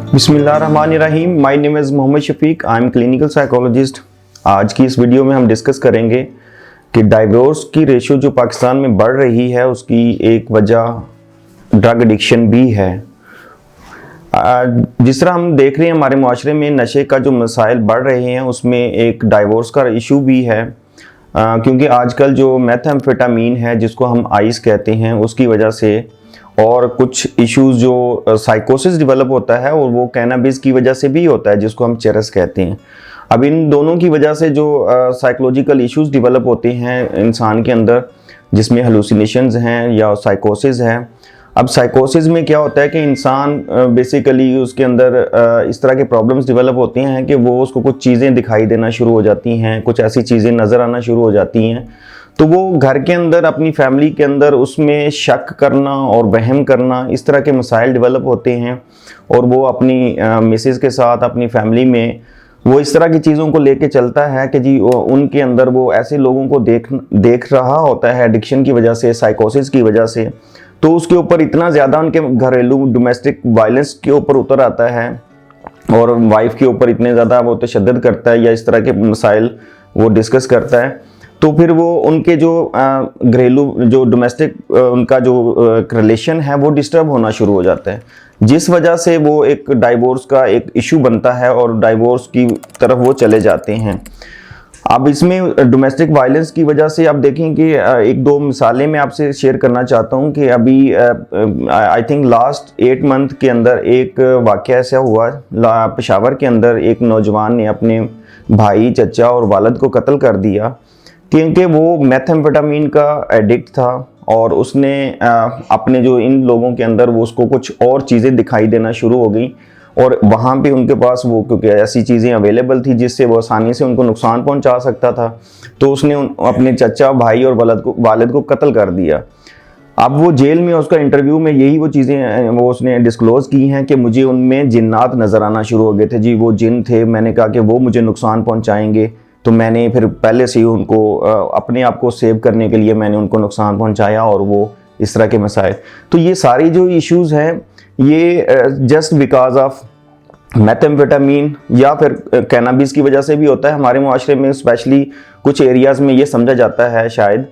बिस्मिल्लाहिर्रहमानिर्रहीम। My name is Mohammed Shafiq. I am clinical psychologist. आज की इस वीडियो में हम डिस्कस करेंगे कि डाइवोर्स की रेशियो जो पाकिस्तान में बढ़ रही है उसकी एक वजह ड्रग एडिक्शन भी है। जिस तरह हम देख रहे हैं हमारे माशरे में नशे का जो मसाइल बढ़ रहे हैं उसमें एक डाइवोर्स का इशू भी है, क्योंकि आजकल जो मेथाम्फेटामीन है जिसको हम आइस कहते हैं उसकी वजह से और कुछ इश्यूज जो साइकोसिस डेवलप होता है और वो कैनाबिस की वजह से भी होता है जिसको हम चरस कहते हैं। अब इन दोनों की वजह से जो साइकोलॉजिकल इश्यूज डेवलप होते हैं इंसान के अंदर, जिसमें हेलुसिनेशंस हैं या साइकोसिस है। अब साइकोसिस में क्या होता है कि इंसान बेसिकली उसके अंदर इस तरह के प्रॉब्लम्स डेवलप होते हैं कि वो उसको कुछ चीज़ें दिखाई देना शुरू हो जाती हैं, कुछ ऐसी चीज़ें नज़र आना शुरू हो जाती हैं, तो वो घर के अंदर अपनी फैमिली के अंदर उसमें शक करना और वहम करना, इस तरह के मसाइल डेवलप होते हैं। और वो अपनी मिसेस के साथ अपनी फैमिली में वो इस तरह की चीज़ों को लेके चलता है कि जी उनके अंदर वो ऐसे लोगों को देख रहा होता है एडिक्शन की वजह से, साइकोसिस की वजह से, तो उसके ऊपर इतना ज़्यादा उनके घरेलू डोमेस्टिक वायलेंस के ऊपर उतर आता है और वाइफ के ऊपर इतने ज़्यादा वो तशद्दुद करता है या इस तरह के मसाइल वो डिस्कस करता है, तो फिर वो उनके जो घरेलू जो डोमेस्टिक उनका जो रिलेशन है वो डिस्टर्ब होना शुरू हो जाता है, जिस वजह से वो एक डाइवोर्स का एक इशू बनता है और डाइवोर्स की तरफ वो चले जाते हैं। अब इसमें डोमेस्टिक वायलेंस की वजह से आप देखें कि एक दो मिसालें मैं आपसे शेयर करना चाहता हूं कि अभी आई थिंक लास्ट 8 मंथ के अंदर एक वाक़या ऐसा हुआ पेशावर के अंदर, एक नौजवान ने अपने भाई, चचा और वालिद को कत्ल कर दिया क्योंकि वो मेथाम्फेटामीन का एडिक्ट था और उसने अपने जो इन लोगों के अंदर वो उसको कुछ और चीज़ें दिखाई देना शुरू हो गई और वहाँ पे उनके पास वो क्योंकि ऐसी चीज़ें अवेलेबल थी जिससे वो आसानी से उनको नुकसान पहुँचा सकता था, तो उसने अपने चचा, भाई और वालिद को कत्ल कर दिया। अब वो जेल में उसका इंटरव्यू में यही वो चीज़ें वो उसने डिस्क्लोज़ की हैं कि मुझे उनमें जिन्नात नज़र आना शुरू हो गए थे। जी वो जिन थे, मैंने कहा कि वो मुझे नुकसान पहुँचाएँगे, तो मैंने फिर पहले से ही उनको अपने आप को सेव करने के लिए मैंने उनको नुकसान पहुंचाया और वो इस तरह के मसाइल। तो ये सारी जो इश्यूज़ हैं ये जस्ट बिकॉज ऑफ मेथाम्फेटामीन या फिर कैनाबिस की वजह से भी होता है। हमारे मुआशरे में स्पेशली कुछ एरियाज़ में ये समझा जाता है शायद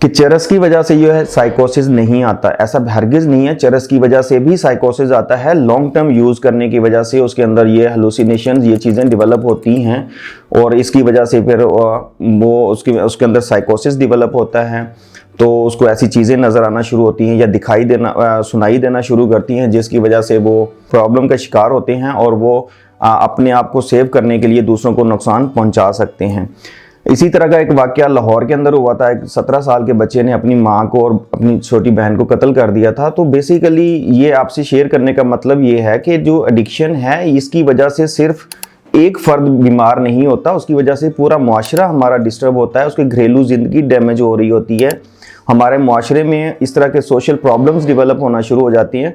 कि चरस की वजह से जो है साइकोसिस नहीं आता, ऐसा हरगिज़ नहीं है। चरस की वजह से भी साइकोसिस आता है, लॉन्ग टर्म यूज़ करने की वजह से उसके अंदर ये हेलुसिनेशंस, ये चीज़ें डेवलप होती हैं और इसकी वजह से फिर वो उसके अंदर साइकोसिस डेवलप होता है, तो उसको ऐसी चीज़ें नज़र आना शुरू होती हैं या दिखाई देना सुनाई देना शुरू करती हैं, जिसकी वजह से वो प्रॉब्लम का शिकार होते हैं और वो अपने आप को सेव करने के लिए दूसरों को नुकसान पहुँचा सकते हैं। इसी तरह का एक वाक़या लाहौर के अंदर हुआ था। एक 17 साल के बच्चे ने अपनी माँ को और अपनी छोटी बहन को कत्ल कर दिया था। तो बेसिकली ये आपसे शेयर करने का मतलब ये है कि जो एडिक्शन है इसकी वजह से सिर्फ एक फ़र्द बीमार नहीं होता, उसकी वजह से पूरा मुआशरा हमारा डिस्टर्ब होता है, उसकी घरेलू ज़िंदगी डैमेज हो रही होती है, हमारे मुआशरे में इस तरह के सोशल प्रॉब्लम्स डेवलप होना शुरू हो जाती हैं।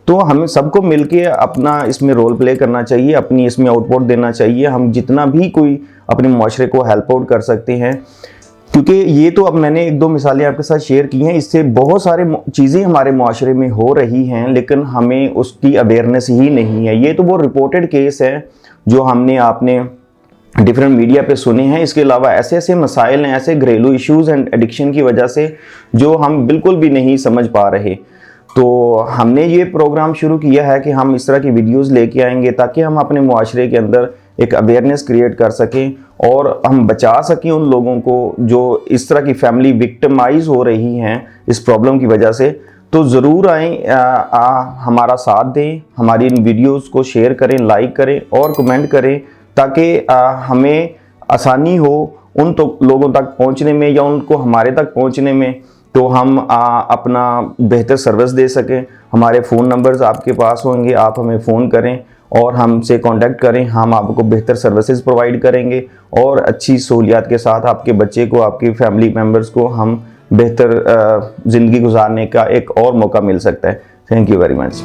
तो हमें सबको मिलके अपना इसमें रोल प्ले करना चाहिए, अपनी इसमें आउटपुट देना चाहिए। हम जितना भी कोई अपने मुआशरे को हेल्प आउट कर सकते हैं, क्योंकि ये तो अब मैंने एक दो मिसालें आपके साथ शेयर की हैं, इससे बहुत सारे चीज़ें हमारे मुआशरे में हो रही हैं लेकिन हमें उसकी अवेयरनेस ही नहीं है। ये तो वो रिपोर्टेड केस है जो हमने आपने डिफरेंट मीडिया पे सुने हैं। इसके अलावा ऐसे ऐसे मसाइल हैं, ऐसे घरेलू इश्यूज़ एंड एडिक्शन की वजह से जो हम बिल्कुल भी नहीं समझ पा रहे। तो हमने ये प्रोग्राम शुरू किया है कि हम इस तरह की वीडियोस लेके आएंगे ताकि हम अपने मुआशरे के अंदर एक अवेयरनेस क्रिएट कर सकें और हम बचा सकें उन लोगों को जो इस तरह की फैमिली विक्टिमाइज हो रही हैं इस प्रॉब्लम की वजह से। तो ज़रूर आएँ, हमारा साथ दें, हमारी इन वीडियोज़ को शेयर करें, लाइक करें और कमेंट करें ताकि हमें आसानी हो उन लोगों तक पहुंचने में या उनको हमारे तक पहुंचने में, तो हम अपना बेहतर सर्विस दे सकें। हमारे फ़ोन नंबर्स आपके पास होंगे, आप हमें फ़ोन करें और हमसे कांटेक्ट करें, हम आपको बेहतर सर्विसेज प्रोवाइड करेंगे और अच्छी सहूलियात के साथ आपके बच्चे को, आपकी फैमिली मेम्बर्स को हम बेहतर ज़िंदगी गुजारने का एक और मौका मिल सकता है। Thank you very much.